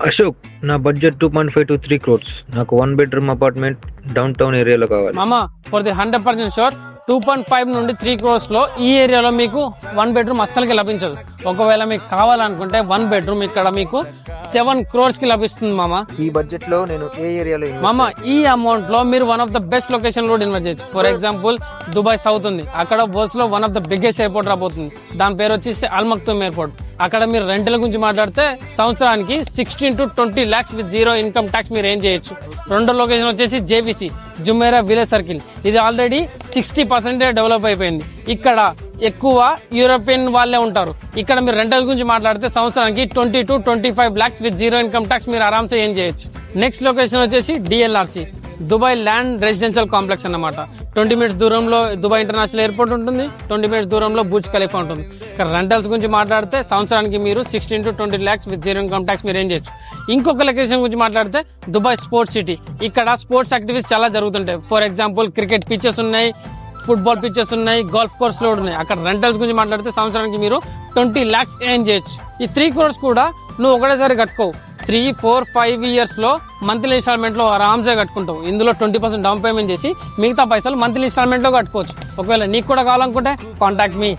అశోక్, నా budget 2.5 to 3 crores. నాకు 1 bedroom apartment down town ఏరియాలో కావాలి. మామా ఫర్ ది 100% షూర్ 2.5 నుండి 3 crores లో ఈ ఏరియాలో మీకు 1 bedroom అస్సలకి లభించదు. ఒకవేళ మీకు కావాలనుకుంటే 1 bedroom ఇక్కడ మీకు 7 crores కి లభిస్తుంది మామా. ఈ బడ్జెట్ లో నేను ఏ ఏరియాలో మామా ఈ అమౌంట్ లో మీరు one of the best location లో ఇన్వెస్ట్ చేయొచ్చు. ఫర్ ఎగ్జాంపుల్ దుబాయ్ సౌత్ ఉంది, అక్కడ బోస్ లో one of the biggest airport రాబోతుంది. దాని పేరు వచ్చేసి అల్ మక్తూమ్ ఎయిర్పోర్ట్. అక్కడ మీరు రెంటల గురించి మాట్లాడితే సంవత్సరానికి 16 to 20 lakhs with zero income tax మీరు ఏం చేయొచ్చు. రెండో లొకేషన్ వచ్చేసి జేబీసీ జుమేరా విలేజ్ సర్కిల్. ఇది ఆల్రెడీ 60% డెవలప్ అయిపోయింది. ఇక్కడ ఎక్కువ యూరోపియన్ వాళ్ళే ఉంటారు. ఇక్కడ మీరు రెంటల్ గురించి మాట్లాడితే సంవత్సరానికి 20 to 25 lakhs with zero income tax మీరు ఆరామ్సే ఏం చేయొచ్చు. నెక్స్ట్ లొకేషన్ వచ్చేసి డిఎల్ఆర్సి దుబాయ్ ల్యాండ్ రెసిడెన్షియల్ కాంప్లెక్స్ అన్నమాట. 20 minutes దూరంలో దుబాయ్ ఇంటర్నేషనల్ ఎయిర్పోర్ట్ ఉంటుంది, 20 minutes దూరంలో బుర్జ్ ఖలీఫా ఉంటుంది. ఇక్కడ రెంటల్స్ గురించి మాట్లాడితే సంవత్సరానికి మీరు 16 to 20 lakhs with zero income tax మీరు ఏం చేయొచ్చు. ఇంకొక లొకేషన్ గురించి మాట్లాడితే దుబాయ్ స్పోర్ట్స్ సిటీ. ఇక్కడ స్పోర్ట్స్ యాక్టివిటీస్ చాలా జరుగుతుంటాయి. ఫర్ ఎగ్జాంపుల్ క్రికెట్ పిచెస్ ఉన్నాయి, ఫుట్బాల్ పిచెస్ ఉన్నాయి, గోల్ఫ్ కోర్స్ లో ఉన్నాయి. అక్కడ రెంటల్స్ గురించి మాట్లాడితే సంవత్సరానికి మీరు 20 lakhs ఏం చేయొచ్చు. ఈ 3 crores కూడా నువ్వు ఒకటేసారి కట్టుకోవు. 3, 4, 5 years లో మంత్లీ ఇన్స్టాల్మెంట్ లో ఆరామ్సే కట్టుకుంటావు. ఇందులో 20% డౌన్ పేమెంట్ చేసి మిగతా పైసలు మంత్లీ ఇన్స్టాల్మెంట్ లో కట్టుకోవచ్చు. ఒకవేళ నీకు కూడా కావాలనుకుంటే కాంటాక్ట్ మీ.